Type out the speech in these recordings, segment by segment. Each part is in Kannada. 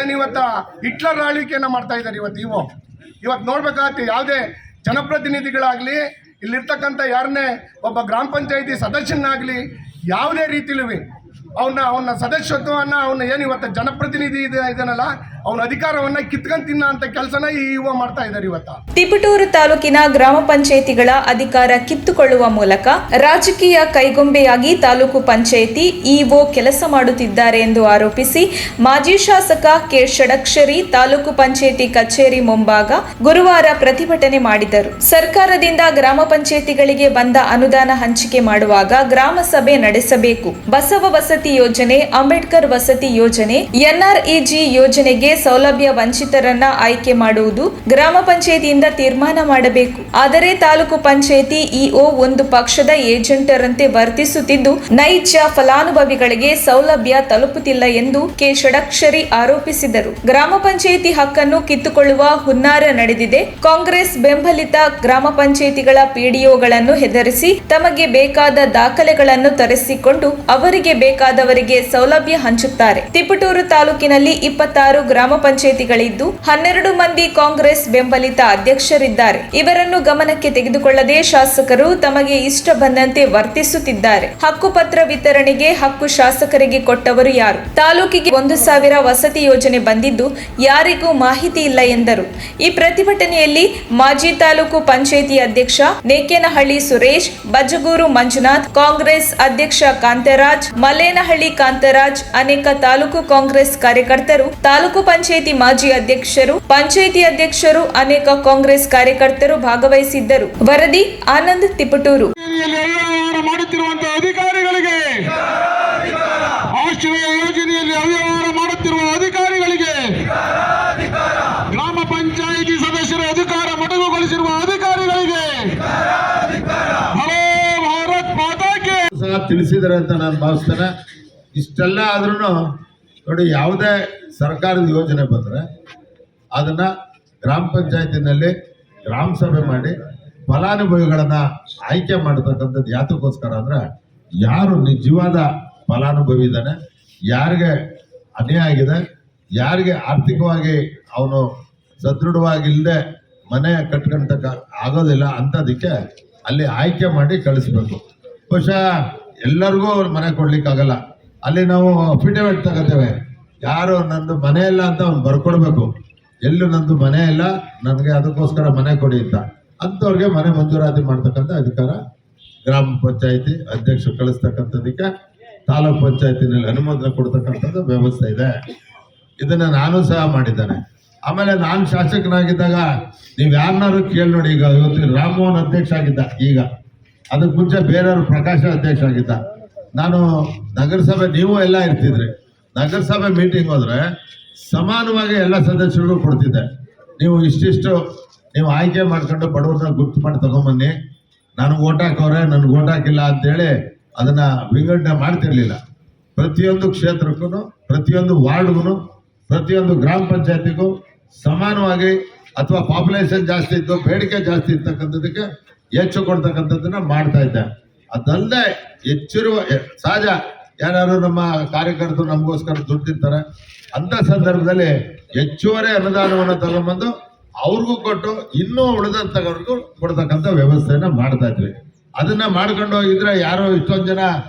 ಏನು ಹಿಟ್ಲರ್ ಆಳ್ವಿಕೆಯನ್ನು ಮಾಡ್ತಾ ಇದ್ದಾರೆ ಇವತ್ತು ನೋಡ್ಬೇಕಾಗತ್ತೆ. ಯಾವುದೇ ಜನಪ್ರತಿನಿಧಿಗಳಾಗಲಿ ಇಲ್ಲಿರ್ತಕ್ಕಂಥ ಯಾರನ್ನೇ ಒಬ್ಬ ಗ್ರಾಮ ಪಂಚಾಯಿತಿ ಸದಸ್ಯನಾಗಲಿ ಯಾವುದೇ ರೀತಿಲೂ ಅವನ ಸದಸ್ಯತ್ವವನ್ನು ಏನು ಜನಪ್ರತಿನಿಧಿ ಇದನ್ನಲ್ಲ ಅವನ ಅಧಿಕಾರವನ್ನು ಕಿತ್ಕೊಂಡು ತಿನ್ನೋ ಅಂತ ಕೆಲಸನ ಈ ಯುವ ಮಾಡ್ತಾ ಇದ್ದಾರೆ ತಿಪಟೂರು ತಾಲೂಕಿನ ಗ್ರಾಮ ಪಂಚಾಯಿತಿಗಳ ಅಧಿಕಾರ ಕಿತ್ತುಕೊಳ್ಳುವ ಮೂಲಕ ರಾಜಕೀಯ ಕೈಗೊಂಬೆಯಾಗಿ ತಾಲೂಕು ಪಂಚಾಯಿತಿ ಇಒ ಕೆಲಸ ಮಾಡುತ್ತಿದ್ದಾರೆ ಎಂದು ಆರೋಪಿಸಿ ಮಾಜಿ ಶಾಸಕ ಕೆ ಷಡಕ್ಷರಿ ತಾಲೂಕು ಪಂಚಾಯಿತಿ ಕಚೇರಿ ಮುಂಭಾಗ ಗುರುವಾರ ಪ್ರತಿಭಟನೆ ಮಾಡಿದರು. ಸರ್ಕಾರದಿಂದ ಗ್ರಾಮ ಪಂಚಾಯಿತಿಗಳಿಗೆ ಬಂದ ಅನುದಾನ ಹಂಚಿಕೆ ಮಾಡುವಾಗ ಗ್ರಾಮ ಸಭೆ ನಡೆಸಬೇಕು. ಬಸವ ವಸತಿ ಯೋಜನೆ, ಅಂಬೇಡ್ಕರ್ ವಸತಿ ಯೋಜನೆ, ಎನ್ಆರ್ಇಜಿ ಯೋಜನೆಗೆ ಸೌಲಭ್ಯ ವಂಚಿತರನ್ನ ಆಯ್ಕೆ ಮಾಡುವುದು ಗ್ರಾಮ ಪಂಚಾಯಿತಿಯಿಂದ ತೀರ್ಮಾನ ಮಾಡಬೇಕು. ಆದರೆ ತಾಲೂಕು ಪಂಚಾಯಿತಿ ಇಒ ಒಂದು ಪಕ್ಷದ ಏಜೆಂಟರಂತೆ ವರ್ತಿಸುತ್ತಿದ್ದು ನೈಜ ಫಲಾನುಭವಿಗಳಿಗೆ ಸೌಲಭ್ಯ ತಲುಪುತ್ತಿಲ್ಲ ಎಂದು ಕೆ ಷಡಕ್ಷರಿ ಆರೋಪಿಸಿದರು. ಗ್ರಾಮ ಪಂಚಾಯಿತಿ ಹಕ್ಕನ್ನು ಕಿತ್ತುಕೊಳ್ಳುವ ಹುನ್ನಾರ ನಡೆದಿದೆ. ಕಾಂಗ್ರೆಸ್ ಬೆಂಬಲಿತ ಗ್ರಾಮ ಪಂಚಾಯಿತಿಗಳ ಪಿಡಿಒಗಳನ್ನು ಹೆದರಿಸಿ ತಮಗೆ ಬೇಕಾದ ದಾಖಲೆಗಳನ್ನು ತರಿಸಿಕೊಂಡು ಅವರಿಗೆ ಬೇಕಾದವರಿಗೆ ಸೌಲಭ್ಯ ಹಂಚುತ್ತಾರೆ. ತಿಪಟೂರು ತಾಲೂಕಿನಲ್ಲಿ 26 ಗ್ರಾಮ ಪಂಚಾಯಿತಿಗಳಿದ್ದು 12 ಮಂದಿ ಕಾಂಗ್ರೆಸ್ ಬೆಂಬಲಿತ ಅಧ್ಯಕ್ಷರಿದ್ದಾರೆ. ಇವರನ್ನು ಗಮನಕ್ಕೆ ತೆಗೆದುಕೊಳ್ಳದೆ ಶಾಸಕರು ತಮಗೆ ಇಷ್ಟ ಬಂದಂತೆ ವರ್ತಿಸುತ್ತಿದ್ದಾರೆ. ಹಕ್ಕುಪತ್ರ ವಿತರಣೆಗೆ ಹಕ್ಕು ಶಾಸಕರಿಗೆ ಕೊಟ್ಟವರು ಯಾರು? ತಾಲೂಕಿಗೆ 1,000 ವಸತಿ ಯೋಜನೆ ಬಂದಿದ್ದು ಯಾರಿಗೂ ಮಾಹಿತಿ ಇಲ್ಲ ಎಂದರು. ಈ ಪ್ರತಿಭಟನೆಯಲ್ಲಿ ಮಾಜಿ ತಾಲೂಕು ಪಂಚಾಯಿತಿ ಅಧ್ಯಕ್ಷ ನೇಕೇನಹಳ್ಳಿ ಸುರೇಶ್, ಬಜಗೂರು ಮಂಜುನಾಥ್, ಕಾಂಗ್ರೆಸ್ ಅಧ್ಯಕ್ಷ ಕಾಂತರಾಜ್, ಮಲೇನಹಳ್ಳಿ ಕಾಂತರಾಜ್, ಅನೇಕ ತಾಲೂಕು ಕಾಂಗ್ರೆಸ್ ಕಾರ್ಯಕರ್ತರು, ತಾಲೂಕು ಪಂಚಾಯಿತಿ ಮಾಜಿ ಅಧ್ಯಕ್ಷರು, ಪಂಚಾಯಿತಿ ಅಧ್ಯಕ್ಷರು, ಅನೇಕ ಕಾಂಗ್ರೆಸ್ ಕಾರ್ಯಕರ್ತರು ಭಾಗವಹಿಸಿದ್ದರು. ವರದಿ ಆನಂದ್, ತಿಪಟೂರು. ಮಾಡುತ್ತಿರುವಂತಹ ಅಧಿಕಾರಿಗಳಿಗೆ, ಆಶ್ರಯ ಯೋಜನೆಯಲ್ಲಿ ಅವ್ಯವಹಾರ ಮಾಡುತ್ತಿರುವ ಅಧಿಕಾರಿಗಳಿಗೆ, ಗ್ರಾಮ ಪಂಚಾಯಿತಿ ಸದಸ್ಯರ ಅಧಿಕಾರ ಮೊಟಕುಗೊಳಿಸಿರುವ ಅಧಿಕಾರಿಗಳಿಗೆ ಭಾರತ್ ಮಾತಾಗೆ ಸಹ ತಿಳಿಸಿದ್ದಾರೆ ಅಂತ ನಾನು ಭಾವಿಸ್ತೇನೆ. ಇಷ್ಟೆಲ್ಲ ಆದ್ರೂ ನೋಡಿ, ಯಾವುದೇ ಸರ್ಕಾರದ ಯೋಜನೆ ಬಂದರೆ ಅದನ್ನು ಗ್ರಾಮ ಪಂಚಾಯತಿನಲ್ಲಿ ಗ್ರಾಮ ಸಭೆ ಮಾಡಿ ಫಲಾನುಭವಿಗಳನ್ನು ಆಯ್ಕೆ ಮಾಡತಕ್ಕಂಥದ್ದು ಯಾತಕ್ಕೋಸ್ಕರ ಅಂದರೆ ಯಾರು ನಿಜವಾದ ಫಲಾನುಭವಿ ಇದ್ದಾನೆ, ಯಾರಿಗೆ ಅನ್ಯಾಯ ಆಗಿದೆ, ಯಾರಿಗೆ ಆರ್ಥಿಕವಾಗಿ ಅವನು ಸದೃಢವಾಗಿಲ್ಲದೆ ಮನೆ ಕಟ್ಕೊಂತಕ್ಕ ಆಗೋದಿಲ್ಲ ಅಂಥದಕ್ಕೆ ಅಲ್ಲಿ ಆಯ್ಕೆ ಮಾಡಿ ಕಳಿಸ್ಬೇಕು. ಬಹುಶಃ ಎಲ್ಲರಿಗೂ ಅವ್ರು ಮನೆ ಕೊಡ್ಲಿಕ್ಕಾಗಲ್ಲ. ಅಲ್ಲಿ ನಾವು ಅಫಿಡೇವಿಟ್ ತಗೋತೇವೆ, ಯಾರು ನಂದು ಮನೆ ಇಲ್ಲ ಅಂತ ಅವ್ನು ಬರ್ಕೊಡ್ಬೇಕು. ಎಲ್ಲೂ ನಂದು ಮನೆ ಇಲ್ಲ, ನನಗೆ ಅದಕ್ಕೋಸ್ಕರ ಮನೆ ಕೊಡಿ ಅಂತ ಅಂಥವ್ರಿಗೆ ಮನೆ ಮಂಜೂರಾತಿ ಮಾಡ್ತಕ್ಕಂಥ ಅಧಿಕಾರ ಗ್ರಾಮ ಪಂಚಾಯಿತಿ ಅಧ್ಯಕ್ಷರು ಕಳಿಸ್ತಕ್ಕಂಥದಕ್ಕೆ ತಾಲೂಕ್ ಪಂಚಾಯತಿನಲ್ಲಿ ಅನುಮೋದನೆ ಕೊಡ್ತಕ್ಕಂಥದ್ದು ವ್ಯವಸ್ಥೆ ಇದೆ. ಇದನ್ನು ನಾನು ಸಹ ಮಾಡಿದ್ದೇನೆ. ಆಮೇಲೆ ನಾನು ಶಾಸಕನಾಗಿದ್ದಾಗ ನೀವು ಯಾರನ್ನಾರು ಕೇಳಿ ನೋಡಿ, ಈಗ ಇವತ್ತು ರಾಮಮೋಹನ್ ಅಧ್ಯಕ್ಷ ಆಗಿದ್ದ, ಈಗ ಅದಕ್ಕೆ ಮುಂಚೆ ಬೇರೆಯವರು ಪ್ರಕಾಶ ಅಧ್ಯಕ್ಷ ಆಗಿದ್ದ. ನಾನು ನಗರಸಭೆ, ನೀವು ಎಲ್ಲ ಇರ್ತಿದ್ರಿ, ನಗರಸಭೆ ಮೀಟಿಂಗ್ ಹೋದ್ರೆ ಸಮಾನವಾಗಿ ಎಲ್ಲ ಸದಸ್ಯರಿಗೂ ಕೊಡ್ತಿದ್ದೆ. ನೀವು ಇಷ್ಟಿಷ್ಟು ನೀವು ಆಯ್ಕೆ ಮಾಡ್ಕೊಂಡು ಬಡವ್ರನ್ನ ಗುರ್ತು ಮಾಡಿ ತಗೊಂಬನ್ನಿ, ನನಗೆ ಓಟ್ ಹಾಕವ್ರೆ, ನನಗೆ ಓಟ್ ಹಾಕಿಲ್ಲ ಅಂತೇಳಿ ಅದನ್ನು ವಿಂಗಡಣೆ ಮಾಡ್ತಿರ್ಲಿಲ್ಲ. ಪ್ರತಿಯೊಂದು ಕ್ಷೇತ್ರಕ್ಕೂ, ಪ್ರತಿಯೊಂದು ವಾರ್ಡ್ಗೂ, ಪ್ರತಿಯೊಂದು ಗ್ರಾಮ ಪಂಚಾಯತಿಗೂ ಸಮಾನವಾಗಿ, ಅಥವಾ ಪಾಪ್ಯುಲೇಷನ್ ಜಾಸ್ತಿ ಇತ್ತು, ಬೇಡಿಕೆ ಜಾಸ್ತಿ ಇರ್ತಕ್ಕಂಥದಕ್ಕೆ ಹೆಚ್ಚು ಕೊಡ್ತಕ್ಕಂಥದ್ದನ್ನ ಮಾಡ್ತಾ ಇದ್ದೆ. ಅದಲ್ಲದೆ ಹೆಚ್ಚಿರುವ ಸಹಜ ಯಾರು ನಮ್ಮ ಕಾರ್ಯಕರ್ತರು ನಮಗೋಸ್ಕರ ದುಡ್ಡಿರ್ತಾರೆ, ಅಂಥ ಸಂದರ್ಭದಲ್ಲಿ ಹೆಚ್ಚುವರಿ ಅನುದಾನವನ್ನು ತಗೊಂಡ್ಬಂದು ಅವ್ರಿಗೂ ಕೊಟ್ಟು ಇನ್ನೂ ಉಳಿದಂಥವ್ರಿಗೂ ಕೊಡ್ತಕ್ಕಂಥ ವ್ಯವಸ್ಥೆನ ಮಾಡ್ತಾ ಇದ್ವಿ. ಅದನ್ನ ಮಾಡ್ಕೊಂಡು ಹೋಗಿದ್ರೆ ಯಾರೋ ಇಷ್ಟೊಂದು ಜನ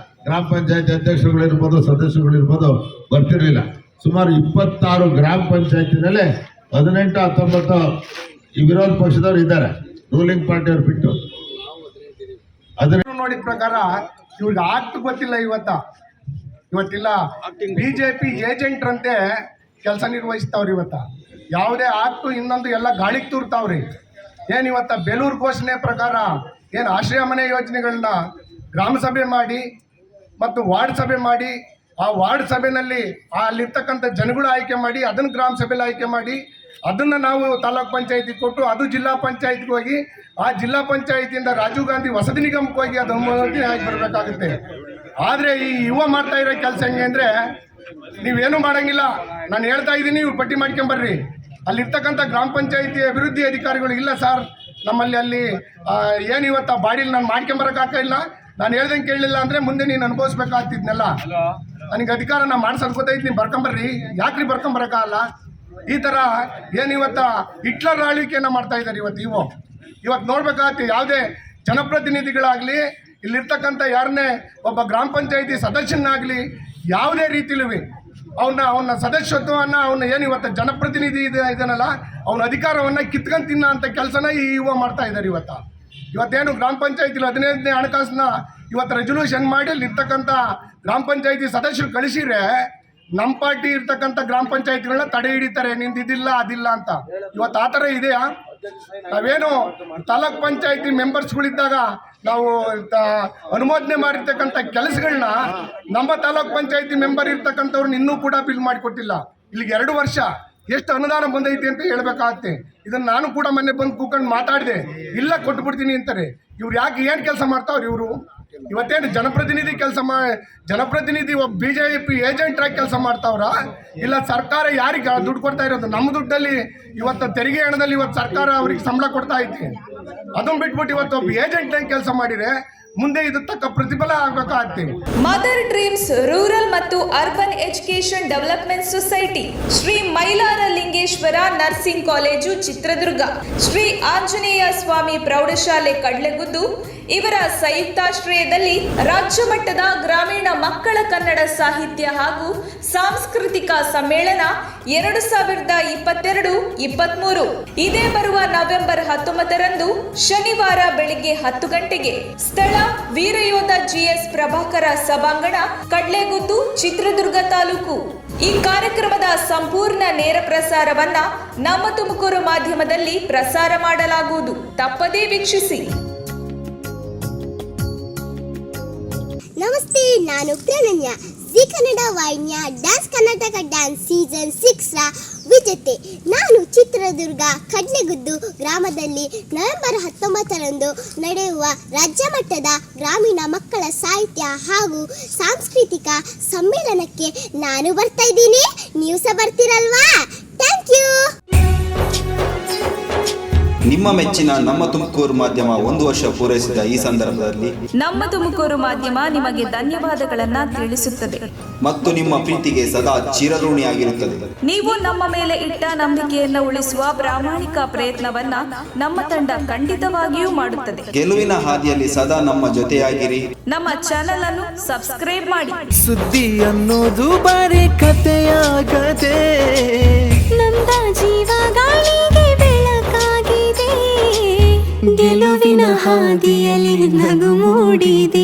ಗ್ರಾಮ ಪಂಚಾಯತಿ ಅಧ್ಯಕ್ಷರುಗಳಿರ್ಬೋದು, ಸದಸ್ಯರುಗಳಿರ್ಬೋದು ಬರ್ತಿರ್ಲಿಲ್ಲ. ಸುಮಾರು 26 ಗ್ರಾಮ ಪಂಚಾಯತಿನಲ್ಲೇ 18, 19 ಈ ವಿರೋಧ ಪಕ್ಷದವ್ರು ಇದ್ದಾರೆ, ರೂಲಿಂಗ್ ಪಾರ್ಟಿಯವ್ರು ಬಿಟ್ಟು. ಅದನ್ನ ನೋಡಿದ ಪ್ರಕಾರ ಇವ್ರಿಗೆ ಆಕ್ಟ್ ಗೊತ್ತಿಲ್ಲ. ಇವತ್ತಿಲ್ಲ ಬಿಜೆಪಿ ಏಜೆಂಟ್ರಂತೆ ಕೆಲಸ ನಿರ್ವಹಿಸ್ತಾವ್ರಿ. ಯಾವುದೇ ಆಕ್ಟು ಇನ್ನೊಂದು ಎಲ್ಲ ಗಾಳಿಗೆ ತೂರ್ತಾವ್ರಿ. ಏನು ಬೇಲೂರು ಘೋಷಣೆ ಪ್ರಕಾರ ಏನು ಆಶ್ರಯ ಮನೆ ಯೋಜನೆಗಳನ್ನ ಗ್ರಾಮ ಸಭೆ ಮಾಡಿ ಮತ್ತು ವಾರ್ಡ್ ಸಭೆ ಮಾಡಿ, ಆ ವಾರ್ಡ್ ಸಭೆಯಲ್ಲಿ ಅಲ್ಲಿರ್ತಕ್ಕಂಥ ಜನಗಳು ಆಯ್ಕೆ ಮಾಡಿ, ಅದನ್ನು ಗ್ರಾಮ ಸಭೆಯಲ್ಲಿ ಆಯ್ಕೆ ಮಾಡಿ, ಅದನ್ನು ನಾವು ತಾಲೂಕ್ ಪಂಚಾಯತಿ ಕೊಟ್ಟು ಅದು ಜಿಲ್ಲಾ ಪಂಚಾಯತ್ಗೆ ಹೋಗಿ, ಆ ಜಿಲ್ಲಾ ಪಂಚಾಯತಿಯಿಂದ ರಾಜೀವ್ ಗಾಂಧಿ ವಸತಿ ನಿಗಮಕ್ಕೆ ಹೋಗಿ ಅದು ಅನುಮೋದನೆ ಆಗಿ ಬರಬೇಕಾಗುತ್ತೆ. ಆದರೆ ಈ ಯುವ ಮಾಡ್ತಾ ಇರೋ ಕೆಲಸ ಹೆಂಗೆ ಅಂದರೆ, ನೀವೇನು ಮಾಡೋಂಗಿಲ್ಲ, ನಾನು ಹೇಳ್ತಾ ಇದ್ದೀನಿ, ನೀವು ಪಟ್ಟಿ ಮಾಡ್ಕೊಂಬರ್ರಿ. ಅಲ್ಲಿರ್ತಕ್ಕಂಥ ಗ್ರಾಮ ಪಂಚಾಯತಿ ಅಭಿವೃದ್ಧಿ ಅಧಿಕಾರಿಗಳು, ಇಲ್ಲ ಸರ್ ನಮ್ಮಲ್ಲಿ ಅಲ್ಲಿ ಏನು ಬಾಡಿಲಿ ನಾನು ಮಾಡ್ಕೊಂಬರೋಕ್ಕಾಗಿಲ್ಲ, ನಾನು ಹೇಳ್ದಂಗೆ ಕೇಳಲಿಲ್ಲ ಅಂದರೆ ಮುಂದೆ ನೀನು ಅನುಭವಿಸ್ಬೇಕಾಗ್ತಿದ್ನಲ್ಲ. ನನಗೆ ಅಧಿಕಾರನ ಮಾಡ್ಸೋದು ಗೊತ್ತೈತಿ, ನೀವು ಬರ್ಕೊಂಬರ್ರಿ. ಯಾಕ್ರಿ ಬರ್ಕೊಂಬರಕ್ಕಾಗಲ್ಲ? ಈ ಥರ ಏನು ಇವತ್ತು ಹಿಟ್ಲರ್ ಆಳ್ವಿಕೆಯನ್ನು ಮಾಡ್ತಾ ಇದ್ದಾರೆ ಇವತ್ತು ನೋಡ್ಬೇಕಾಗತ್ತೆ. ಯಾವುದೇ ಜನಪ್ರತಿನಿಧಿಗಳಾಗಲಿ, ಇಲ್ಲಿರ್ತಕ್ಕಂಥ ಯಾರನ್ನೇ ಒಬ್ಬ ಗ್ರಾಮ ಪಂಚಾಯತಿ ಸದಸ್ಯನಾಗಲಿ ಯಾವುದೇ ರೀತಿಲೂ ಅವನ ಸದಸ್ಯತ್ವವನ್ನು ಏನು ಇವತ್ತು ಜನಪ್ರತಿನಿಧಿ ಇದನ್ನಲ್ಲ ಅವನ ಅಧಿಕಾರವನ್ನು ಕಿತ್ಕೊಂಡು ತಿನ್ನೋ ಅಂಥ ಕೆಲಸನ ಈ ಮಾಡ್ತಾ ಇದ್ದಾರೆ. ಇವತ್ತೇನು ಗ್ರಾಮ ಪಂಚಾಯತಿಲಿ 15ನೇ ಹಣಕಾಸನ್ನ ಇವತ್ತು ರೆಸೊಲ್ಯೂಷನ್ ಮಾಡಿ ಅಲ್ಲಿರ್ತಕ್ಕಂಥ ಗ್ರಾಮ ಪಂಚಾಯತಿ ಸದಸ್ಯರು ಕಳಿಸಿದ್ರೆ ನಮ್ಮ ಪಾರ್ಟಿ ಇರ್ತಕ್ಕಂಥ ಗ್ರಾಮ ಪಂಚಾಯತಿಗಳನ್ನ ತಡೆ ಹಿಡಿತಾರೆ, ನಿಂದು ಇದಿಲ್ಲ ಅದಿಲ್ಲ ಅಂತ. ಇವತ್ತು ಆ ಥರ ಇದೆಯಾ? ನಾವೇನು ತಾಲೂಕ್ ಪಂಚಾಯತಿ ಮೆಂಬರ್ಸ್ಗಳಿದ್ದಾಗ ನಾವು ಅನುಮೋದನೆ ಮಾಡಿರ್ತಕ್ಕಂಥ ಕೆಲಸಗಳನ್ನ ನಮ್ಮ ತಾಲೂಕ್ ಪಂಚಾಯತಿ ಮೆಂಬರ್ ಇರ್ತಕ್ಕಂಥವ್ರನ್ನ ಇನ್ನೂ ಕೂಡ ಬಿಲ್ ಮಾಡಿಕೊಟ್ಟಿಲ್ಲ. ಇಲ್ಲಿಗೆ 2 ವರ್ಷ ಎಷ್ಟು ಅನುದಾನ ಬಂದೈತಿ ಅಂತ ಹೇಳ್ಬೇಕಾಗತ್ತೆ. ಇದನ್ನು ನಾನು ಕೂಡ ಮೊನ್ನೆ ಬಂದು ಕೂತ್ಕೊಂಡು ಮಾತಾಡಿದೆ, ಇಲ್ಲ ಕೊಟ್ಬಿಡ್ತೀನಿ ಅಂತಾರೆ. ಇವ್ರು ಯಾಕೆ ಏನು ಕೆಲಸ ಮಾಡ್ತಾವ್ರು ಇವರು? ಇವತ್ತೇನು ಜನಪ್ರತಿನಿಧಿ ಒಬ್ಬ BJP ಏಜೆಂಟ್ರಾಗಿ ಕೆಲಸ ಮಾಡ್ತಾವ್ರ? ಇಲ್ಲ ಸರ್ಕಾರ ಯಾರಿಗೆ ದುಡ್ಡು ಕೊಡ್ತಾ ಇರೋದು? ನಮ್ಮ ದುಡ್ಡಲ್ಲಿ ಇವತ್ತು ತೆರಿಗೆ ಹಣದಲ್ಲಿ ಇವತ್ತು ಸರ್ಕಾರ ಅವ್ರಿಗೆ ಸಂಬಳ ಕೊಡ್ತಾ ಐತಿ. ಅದನ್ನು ಬಿಟ್ಬಿಟ್ಟು ಇವತ್ತು ಒಬ್ಬ ಏಜೆಂಟ್ರಾಗಿ ಕೆಲಸ ಮಾಡಿದರೆ ಮುಂದೆ ಇದು ತಕ್ಕ ಪ್ರತಿಫಲ ಆಗಬೇಕಾಗತ್ತೆ. ಮದರ್ ಡ್ರೀಮ್ಸ್ ರೂರಲ್ ಮತ್ತು Urban Education Development Society, Shri Mailara Lingeshwara Nursing College Chitradurga, Shri Anjaneya Swami ಪ್ರೌಢಶಾಲೆ ಕಡ್ಲೆಗುದ್ದು ಇವರ ಸಂಯುಕ್ತಾಶ್ರಯದಲ್ಲಿ ರಾಜ್ಯ ಮಟ್ಟದ ಗ್ರಾಮೀಣ ಮಕ್ಕಳ ಕನ್ನಡ ಸಾಹಿತ್ಯ ಹಾಗೂ ಸಾಂಸ್ಕೃತಿಕ ಸಮ್ಮೇಳನ 2022-23 ಇದೇ ಬರುವ ನವೆಂಬರ್ 19ರಂದು ಶನಿವಾರ ಬೆಳಿಗ್ಗೆ 10 ಗಂಟೆಗೆ. ಸ್ಥಳ ವೀರಯೋಧ GS ಪ್ರಭಾಕರ ಸಭಾಂಗಣ, ಕಡ್ಲೆಗುದ್ದು, ಚಿತ್ರದುರ್ಗ ತಾಲೂಕು. ಈ ಕಾರ್ಯಕ್ರಮದ ಸಂಪೂರ್ಣ ನೇರ ಪ್ರಸಾರವನ್ನ ನಮ್ಮ ತುಮಕೂರು ಮಾಧ್ಯಮದಲ್ಲಿ ಪ್ರಸಾರ ಮಾಡಲಾಗುವುದು. ತಪ್ಪದೇ ವೀಕ್ಷಿಸಿ. ನಮಸ್ತೆ, ನಾನು ಪ್ರಣನ್ಯ, ಜಿ ಕನ್ನಡ ವಾಹಿನಿಯ ಡ್ಯಾನ್ಸ್ ಕರ್ನಾಟಕ ಡ್ಯಾನ್ಸ್ ಸೀಸನ್ 6ರ ವಿಜೇತೆ. ನಾನು ಚಿತ್ರದುರ್ಗ ಕಡ್ಲೆಗುದ್ದು ಗ್ರಾಮದಲ್ಲಿ ನವೆಂಬರ್ 19ರಂದು ನಡೆಯುವ ರಾಜ್ಯ ಮಟ್ಟದ ಗ್ರಾಮೀಣ ಮಕ್ಕಳ ಸಾಹಿತ್ಯ ಹಾಗೂ ಸಾಂಸ್ಕೃತಿಕ ಸಮ್ಮೇಳನಕ್ಕೆ ನಾನು ಬರ್ತಾ ಇದ್ದೀನಿ. ನೀವು ಸಹ ಬರ್ತೀರಲ್ವಾ? Thank you. ನಿಮ್ಮ ಮೆಚ್ಚಿನ ನಮ್ಮ ತುಮಕೂರು ಮಾಧ್ಯಮ 1 ವರ್ಷ ಪೂರೈಸಿದ ಈ ಸಂದರ್ಭದಲ್ಲಿ ನಮ್ಮ ತುಮಕೂರು ಮಾಧ್ಯಮ ನಿಮಗೆ ಧನ್ಯವಾದಗಳನ್ನ ತಿಳಿಸುತ್ತದೆ ಮತ್ತು ನಿಮ್ಮ ಪ್ರೀತಿಗೆ ಸದಾ ಚಿರಋಣಿಯಾಗಿರುತ್ತದೆ. ನೀವು ನಮ್ಮ ಮೇಲೆ ಇಟ್ಟ ನಂಬಿಕೆಯನ್ನು ಉಳಿಸುವ ಪ್ರಾಮಾಣಿಕ ಪ್ರಯತ್ನವನ್ನ ನಮ್ಮ ತಂಡ ಖಂಡಿತವಾಗಿಯೂ ಮಾಡುತ್ತದೆ. ಗೆಲುವಿನ ಹಾದಿಯಲ್ಲಿ ಸದಾ ನಮ್ಮ ಜೊತೆಯಾಗಿರಿ. ನಮ್ಮ ಚಾನೆಲ್ ಅನ್ನು ಸಬ್ಸ್ಕ್ರೈಬ್ ಮಾಡಿ. ಸುದ್ದಿ ಅನ್ನೋದು ಬರೀ ಕಥೆಯಾಗದೆ ನೊಂದ ಜೀವ ಗಾಳಿಗೆ ಬೆಳಕಾಗಿದೆ, ಗೆಲುವಿನ ಹಾದಿಯಲ್ಲಿ ನಗು ಮೂಡಿದೆ.